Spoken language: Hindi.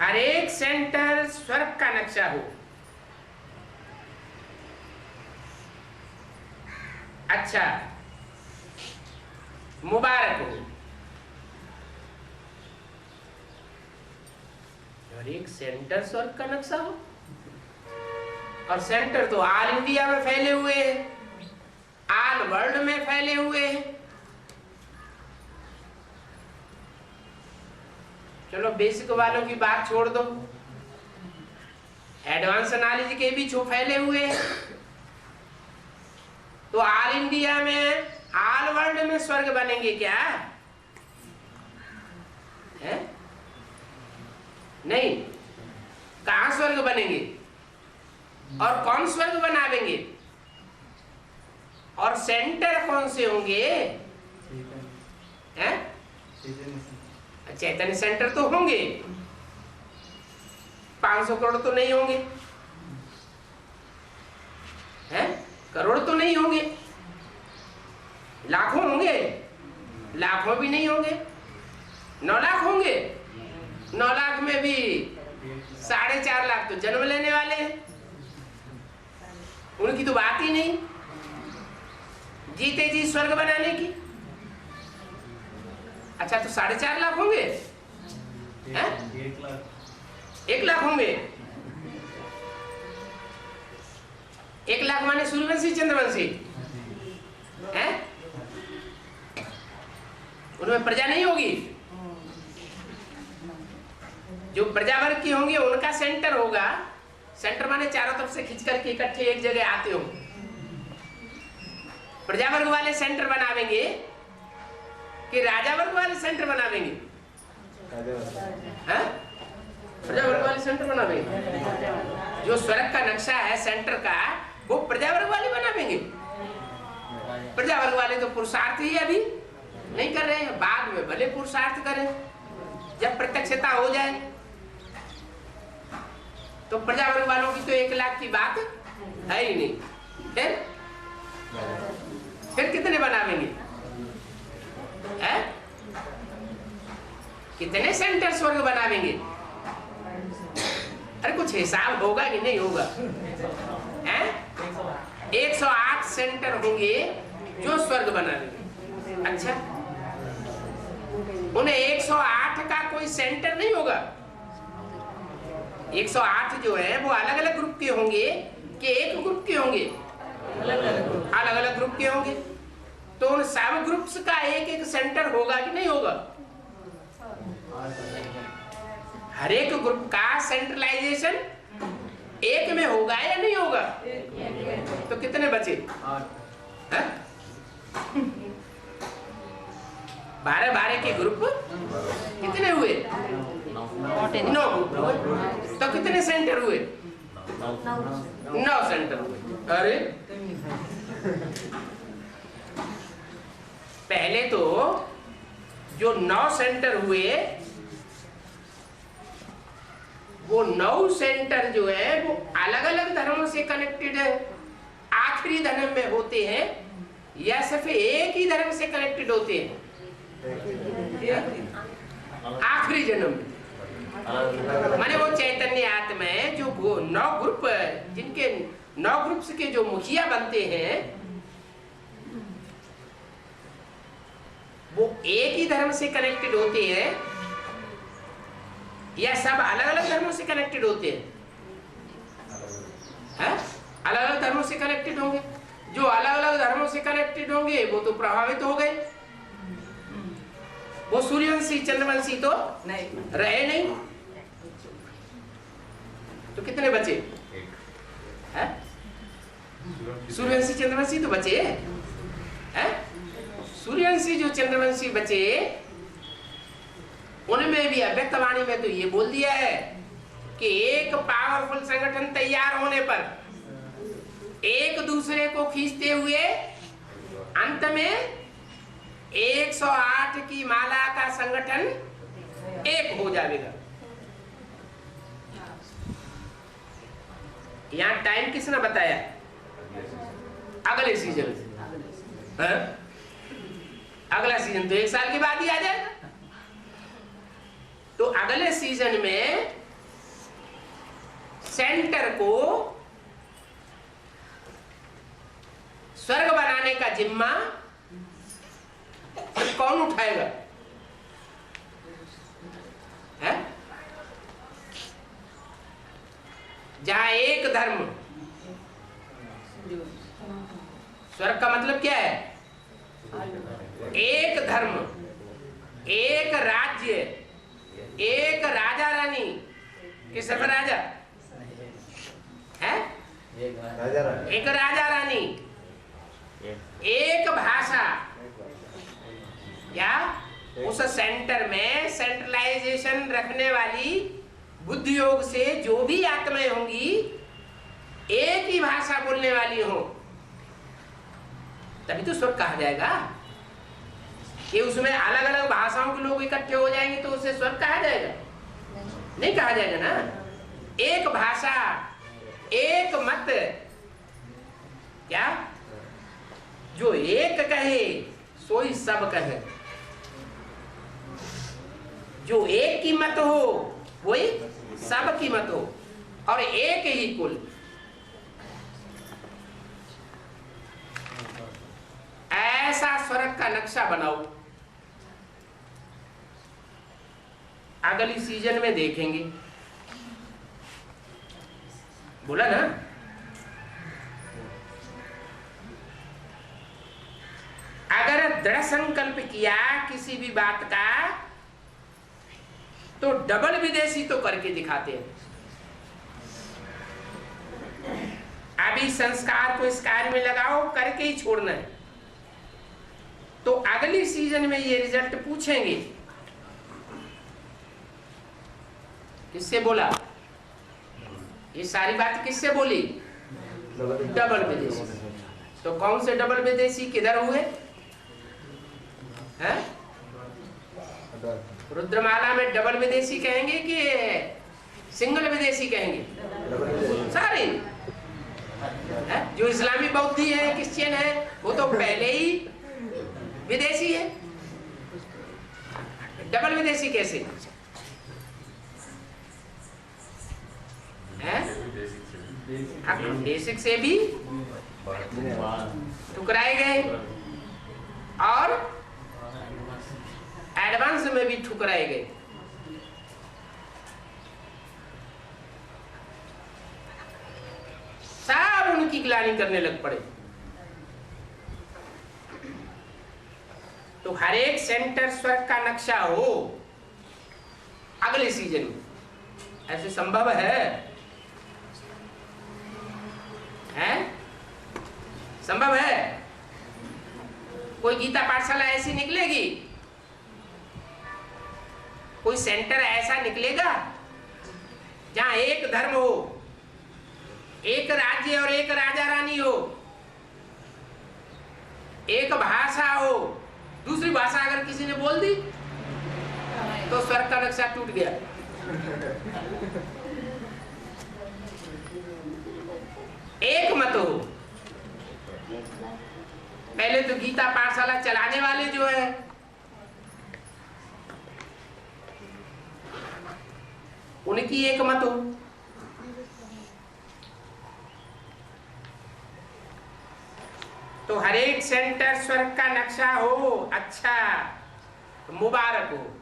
हर एक सेंटर स्वर्ग का नक्शा हो। अच्छा, मुबारक हो। हर एक सेंटर स्वर्ग का नक्शा हो, और सेंटर तो ऑल इंडिया में फैले हुए हैं, ऑल वर्ल्ड में फैले हुए हैं। चलो बेसिक वालों की बात छोड़ दो, एडवांस नॉलेज के भी जो फैले हुए हैं। तो ऑल इंडिया में, ऑल वर्ल्ड में स्वर्ग बनेंगे क्या है? नहीं। कहां स्वर्ग बनेंगे और कौन स्वर्ग बनावेंगे, और सेंटर कौन से होंगे? हैं? चैतन्य सेंटर तो होंगे, 500 करोड़ तो नहीं होंगे, हैं? करोड़ तो नहीं होंगे, लाखों होंगे, लाखों भी नहीं होंगे, 9 लाख होंगे। 9 लाख में भी 4.5 लाख तो जन्म लेने वाले हैं, उनकी तो बात ही नहीं, जीते जी स्वर्ग बनाने की। अच्छा, तो 4.5 लाख होंगे, हैं? 1 लाख होंगे। 1 लाख माने सूर्यवंशी चंद्रवंशी, हैं? उनमें प्रजा नहीं होगी। जो प्रजा वर्ग की होंगे उनका सेंटर होगा। सेंटर माने चारों तरफ से खींच करके इकट्ठे एक जगह आते हो। प्रजा वर्ग वाले सेंटर बनावेंगे कि राजा वर्ग वाले सेंटर बनावेंगे? प्रजा वर्ग वाले सेंटर बनावेंगे। जो स्वर्ग का नक्शा है सेंटर का, वो प्रजा वर्ग वाले बनावेंगे। प्रजा वर्ग वाले तो पुरुषार्थ ही अभी नहीं कर रहे हैं, बाद में भले पुरुषार्थ करें जब प्रत्यक्षता हो जाए। तो प्रजा वर्ग वालों की तो 1 लाख की बात है ही नहीं। फिर कितने बनावेंगे? कितने सेंटर स्वर्ग बनावेंगे? अरे कुछ हिसाब होगा कि नहीं होगा? 108 सेंटर होंगे जो स्वर्ग बनावेंगे। अच्छा, उन्हें 108 का कोई सेंटर नहीं होगा। 108 जो है वो अलग अलग ग्रुप के होंगे कि एक ग्रुप के होंगे? अलग अलग ग्रुप के होंगे। तो उन सब ग्रुप्स का एक एक सेंटर होगा कि नहीं होगा? हर एक ग्रुप का सेंट्रलाइजेशन एक में होगा या नहीं होगा? तो कितने बचे? 12 के ग्रुप कितने हुए? 9 ग्रुप हुए। तो कितने सेंटर हुए? 9 सेंटर हुए। अरे पहले तो जो 9 सेंटर हुए, वो 9 सेंटर जो है वो अलग अलग धर्मों से कनेक्टेड है। आखिरी धर्म में होते हैं या सिर्फ एक ही धर्म से कनेक्टेड होते हैं? आखिरी जन्म में। माने वो चैतन्य आत्मा है जो 9 ग्रुप, जिनके 9 ग्रुप्स के जो मुखिया बनते हैं, वो एक ही धर्म से कनेक्टेड होते हैं या सब अलग अलग धर्मों से कनेक्टेड होते हैं? अलग अलग धर्मों से कनेक्टेड होंगे। जो अलग अलग धर्मों से कनेक्टेड होंगे वो तो प्रभावित हो गए। वो सूर्यवंशी चंद्रवंशी तो नहीं रहे नहीं। तो कितने बचे? सूर्यवंशी चंद्रवंशी तो बचे हैं। सूर्यवंशी जो चंद्रवंशी बचे, उनमें भी अव्यक्तवाणी में तो ये बोल दिया है कि एक पावरफुल संगठन तैयार होने पर एक दूसरे को खींचते हुए अंत में 108 की माला का संगठन एक हो जाएगा। यहाँ टाइम किसने बताया? अगले सीजन से। अगला सीजन तो 1 साल के बाद ही आ जाएगा। तो अगले सीजन में सेंटर को स्वर्ग बनाने का जिम्मा फिर कौन उठाएगा? है? जहां एक धर्म, स्वर्ग का मतलब क्या है? एक धर्म, एक राज्य, एक राजा रानी। किस पर राजा है? एक राजा रानी, एक भाषा। क्या उस सेंटर में सेंट्रलाइजेशन रखने वाली बुद्धि योग से जो भी आत्माएं होंगी एक ही भाषा बोलने वाली हो, तभी तो स्वर्ग कहा जाएगा। कि उसमें अलग अलग भाषाओं के लोग इकट्ठे हो जाएंगे तो उसे स्वर्ग कहा जाएगा? नहीं कहा जाएगा ना। एक भाषा, एक मत। क्या? जो एक कहे सोई सब कहे। जो एक की मत हो वही सब की मत हो, और एक ही कुल। ऐसा स्वर्ग का नक्शा बनाओ। अगली सीजन में देखेंगे। बोला ना, अगर दृढ़ संकल्प किया किसी भी बात का तो डबल विदेशी तो करके दिखाते हैं। अभी संस्कार को इस कार्य में लगाओ, करके ही छोड़ना है। तो अगली सीजन में ये रिजल्ट पूछेंगे। किससे बोला? ये सारी बात किससे बोली? डबल विदेशी। तो कौन से डबल विदेशी किधर हुए हैं? रुद्रमाला में डबल विदेशी कहेंगे कि सिंगल विदेशी कहेंगे? सारे है? जो इस्लामी बौद्धि है, क्रिश्चियन है, वो तो पहले ही विदेशी है। डबल विदेशी कैसे है? बेसिक से भी ठुकराए गए और एडवांस में भी ठुकराए गए। सब उनकी ग्लानि करने लग पड़े। तो हर एक सेंटर स्वर्ग का नक्शा हो अगले सीजन में। ऐसे संभव है? संभव है? कोई गीता पाठशाला ऐसी निकलेगी? कोई सेंटर ऐसा निकलेगा जहां एक धर्म हो, एक राज्य और एक राजा रानी हो, एक भाषा हो? दूसरी भाषा अगर किसी ने बोल दी तो स्वर्ग का नक्शा टूट गया। एक मत हो। पहले तो गीता पाठशाला चलाने वाले जो है उनकी एक मत हो। तो हर एक सेंटर स्वर्ग का नक्शा हो। अच्छा, मुबारक हो।